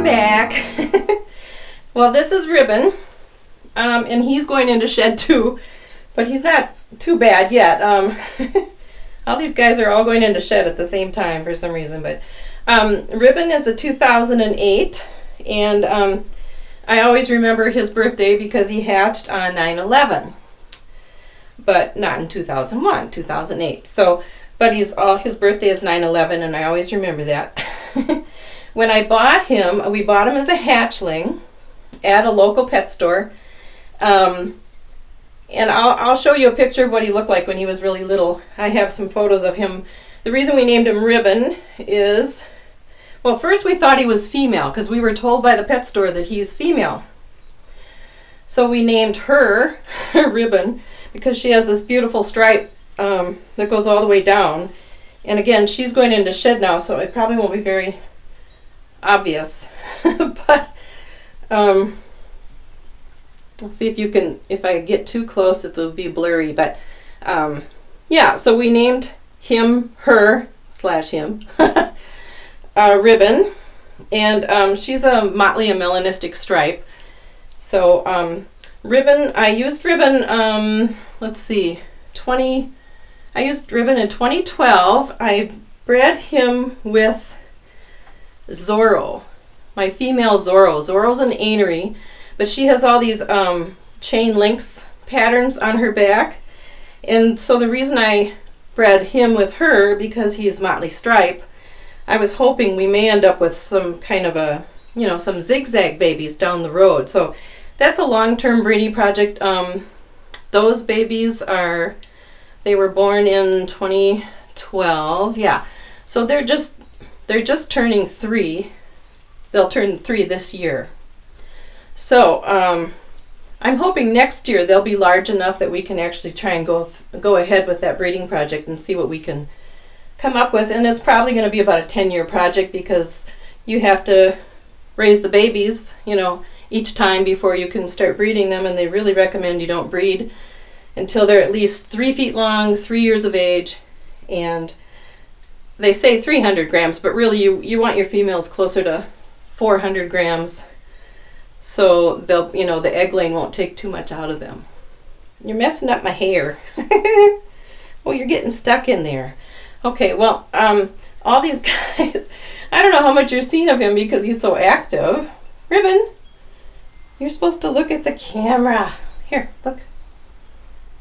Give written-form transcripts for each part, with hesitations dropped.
back. Well, this is Ribbon, and he's going into shed too, but he's not too bad yet. All these guys are all going into shed at the same time for some reason, but Ribbon is a 2008, and I always remember his birthday because he hatched on 9/11, but not in 2001, 2008. So, but his birthday is 9/11, and I always remember that. When I bought him, we bought him as a hatchling at a local pet store. And I'll show you a picture of what he looked like when he was really little. I have some photos of him. The reason we named him Ribbon is, well, first we thought he was female because we were told by the pet store that he's female. So we named her Ribbon because she has this beautiful stripe that goes all the way down. And again, she's going into shed now, so it probably won't be very obvious. But let's see if I get too close, it'll be blurry. But yeah, so we named her / him Ribbon, and she's a motley and melanistic stripe. So Ribbon, I used Ribbon, let's see, I used Ribbon in 2012. I bred him with Zorro, my female Zorro. Zorro's an anery, but she has all these chain links patterns on her back. And so the reason I bred him with her, because he's motley stripe, I was hoping we may end up with some kind of a, some zigzag babies down the road. So that's a long-term breeding project. Those babies they were born in 2012. Yeah. So they're just turning 3. They'll turn 3 this year. So I'm hoping next year they'll be large enough that we can actually try and go ahead with that breeding project and see what we can come up with. And it's probably going to be about a 10-year project because you have to raise the babies, each time before you can start breeding them. And they really recommend you don't breed until they're at least 3 feet long, 3 years of age, and they say 300 grams, but really you want your females closer to 400 grams, so they'll, the egg laying won't take too much out of them. You're messing up my hair. Well, you're getting stuck in there. Okay, well, all these guys, I don't know how much you're seeing of him because he's so active. Ribbon, you're supposed to look at the camera. Here, look.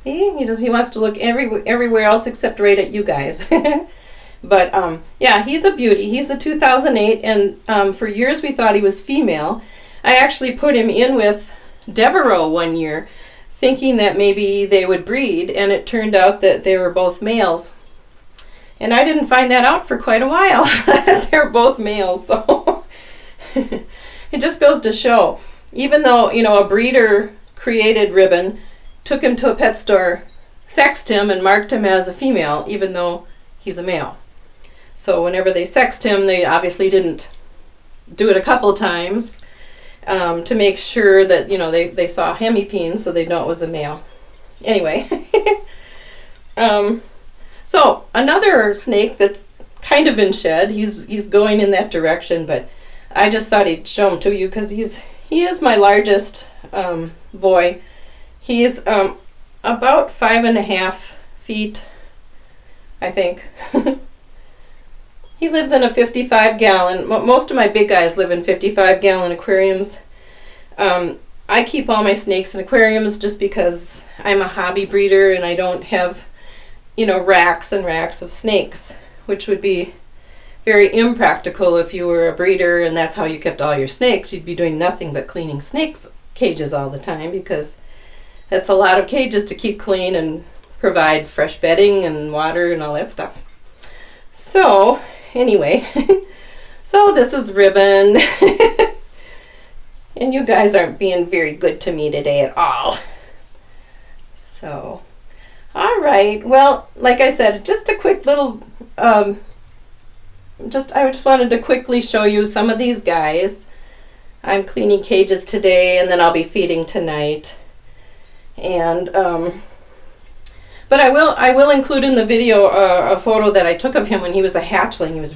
See, he wants to look everywhere else except right at you guys. But yeah, he's a beauty. He's a 2008, and for years we thought he was female. I actually put him in with Devereaux one year, thinking that maybe they would breed, and it turned out that they were both males. And I didn't find that out for quite a while. They're both males, so it just goes to show. Even though, a breeder created Ribbon, took him to a pet store, sexed him, and marked him as a female, even though he's a male. So whenever they sexed him, they obviously didn't do it a couple times to make sure that, they saw hemipenes, so they know it was a male. Anyway, so another snake that's kind of been shed, he's going in that direction, but I just thought I'd show him to you because he is my largest boy. He's about 5.5 feet, I think. He lives in a 55-gallon. Most of my big guys live in 55-gallon aquariums. I keep all my snakes in aquariums just because I'm a hobby breeder and I don't have, racks and racks of snakes, which would be very impractical if you were a breeder and that's how you kept all your snakes. You'd be doing nothing but cleaning snakes cages all the time because that's a lot of cages to keep clean and provide fresh bedding and water and all that stuff. So anyway, so this is Ribbon. And you guys aren't being very good to me today at all. So, all right. Well, like I said, just a quick little, I just wanted to quickly show you some of these guys. I'm cleaning cages today, and then I'll be feeding tonight. And but I will include in the video a photo that I took of him when he was a hatchling. He was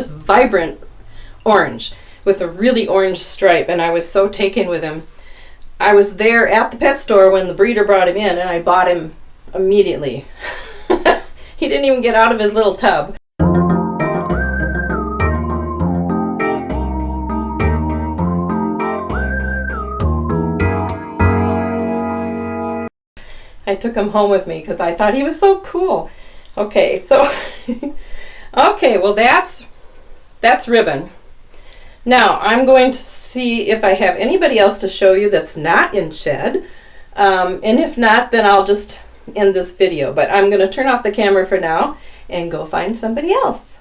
vibrant orange with a really orange stripe, and I was so taken with him. I was there at the pet store when the breeder brought him in, and I bought him immediately. He didn't even get out of his little tub. I took him home with me because I thought he was so cool. Okay, so okay, well that's Ribbon. Now I'm going to see if I have anybody else to show you that's not in shed, and if not, then I'll just end this video. But I'm going to turn off the camera for now and go find somebody else.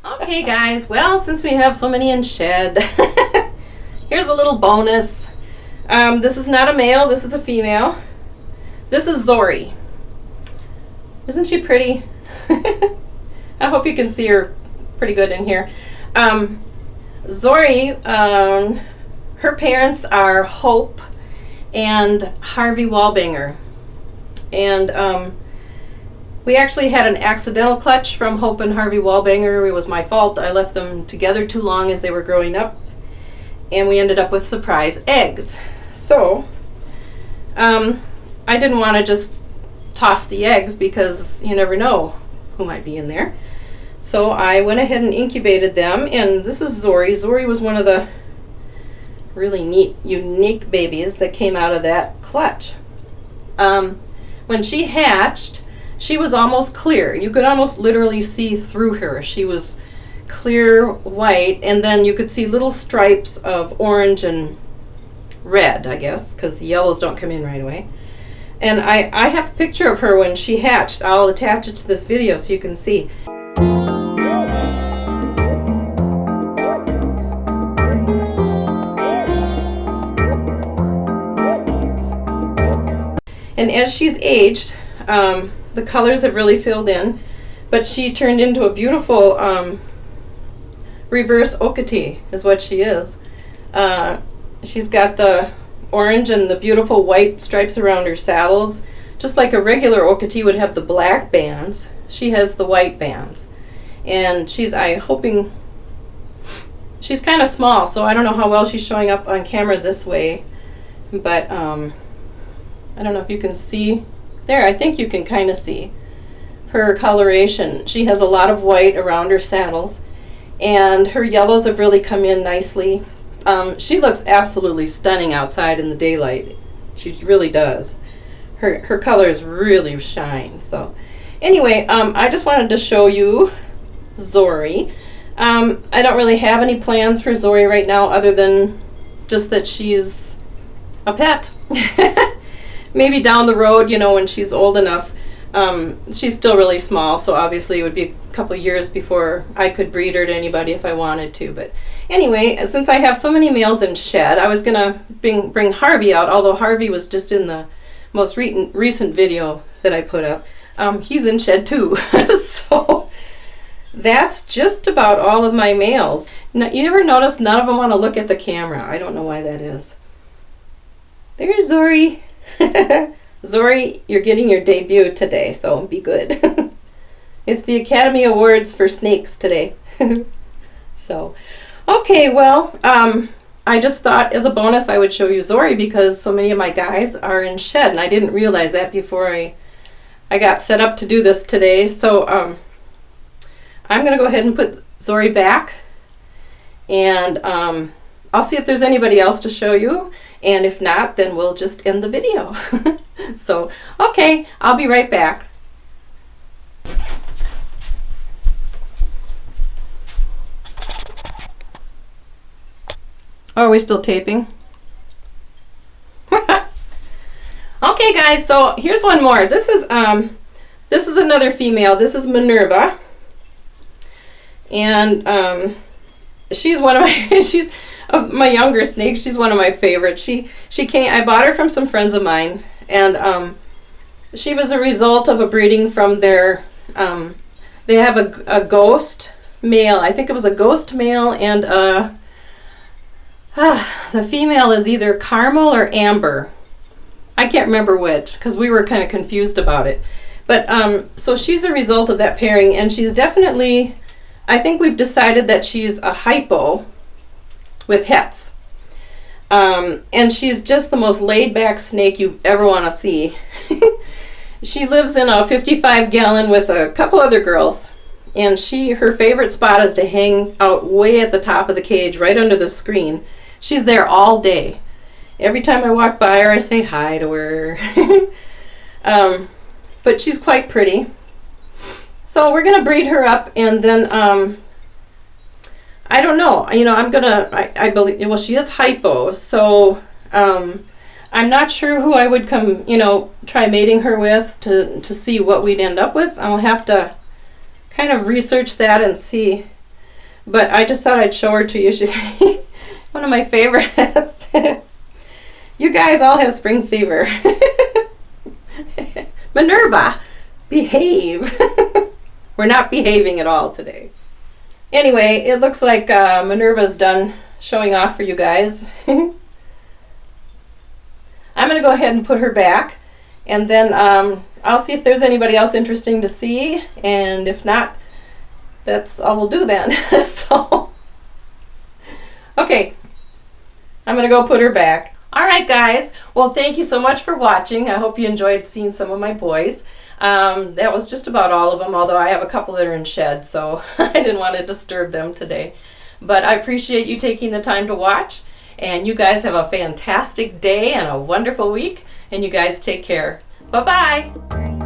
Okay guys, well, since we have so many in shed, here's a little bonus. This is not a male, this is a female. This is Zori. Isn't she pretty? I hope you can see her pretty good in here. Zori, her parents are Hope and Harvey Wallbanger. And we actually had an accidental clutch from Hope and Harvey Wallbanger. It was my fault. I left them together too long as they were growing up. And we ended up with surprise eggs. So, I didn't want to just toss the eggs because you never know who might be in there. So I went ahead and incubated them, and this is Zori. Zori was one of the really neat, unique babies that came out of that clutch. When she hatched, she was almost clear. You could almost literally see through her. She was clear white, and then you could see little stripes of orange and red, I guess, because the yellows don't come in right away. And I have a picture of her when she hatched. I'll attach it to this video so you can see. And as she's aged, the colors have really filled in, but she turned into a beautiful reverse Okatee is what she is. She's got the orange and the beautiful white stripes around her saddles. Just like a regular Okatee would have the black bands, she has the white bands. And I'm hoping, she's kind of small, so I don't know how well she's showing up on camera this way, but I don't know if you can see. There, I think you can kind of see her coloration. She has a lot of white around her saddles, and her yellows have really come in nicely. She looks absolutely stunning outside in the daylight. She really does. Her colors really shine. So anyway, I just wanted to show you Zori. I don't really have any plans for Zori right now other than just that she's a pet. Maybe down the road, you know, when she's old enough. She's still really small, so obviously it would be a couple years before I could breed her to anybody if I wanted to. But anyway, since I have so many males in shed, I was gonna bring Harvey out, although Harvey was just in the most recent video that I put up. He's in shed too. So that's just about all of my males. Now, you ever notice none of them want to look at the camera? I don't know why that is. There's Zori. Zori, you're getting your debut today, so be good. It's the Academy Awards for snakes today. So, okay, well, I just thought as a bonus I would show you Zori because so many of my guys are in shed, and I didn't realize that before I got set up to do this today. So I'm going to go ahead and put Zori back, and I'll see if there's anybody else to show you. And if not, then we'll just end the video. So, okay, I'll be right back. Oh, are we still taping? Okay, guys, so here's one more. This is another female. This is Minerva. And she's one of my she's of my younger snakes. She's one of my favorites. She came. I bought her from some friends of mine, and she was a result of a breeding from their. They have a ghost male. I think it was a ghost male, and the female is either caramel or amber. I can't remember which because we were kind of confused about it. But so she's a result of that pairing, and she's definitely I think we've decided that she's a hypo with hets. And she's just the most laid-back snake you ever want to see. She lives in a 55-gallon with a couple other girls. And her favorite spot is to hang out way at the top of the cage, right under the screen. She's there all day. Every time I walk by her, I say hi to her. But she's quite pretty. So we're going to breed her up, and then, I don't know. I believe, well, she is hypo, so I'm not sure who I would try mating her with to see what we'd end up with. I'll have to kind of research that and see. But I just thought I'd show her to you. She's one of my favorites. You guys all have spring fever. Minerva, behave. We're not behaving at all today. Anyway, it looks like Minerva's done showing off for you guys. I'm going to go ahead and put her back, and then I'll see if there's anybody else interesting to see, and if not, that's all we'll do then. So, okay, I'm going to go put her back. Alright guys, well thank you so much for watching. I hope you enjoyed seeing some of my boys. That was just about all of them, although I have a couple that are in sheds, so I didn't want to disturb them today. But I appreciate you taking the time to watch, and you guys have a fantastic day and a wonderful week, and you guys take care. Bye-bye!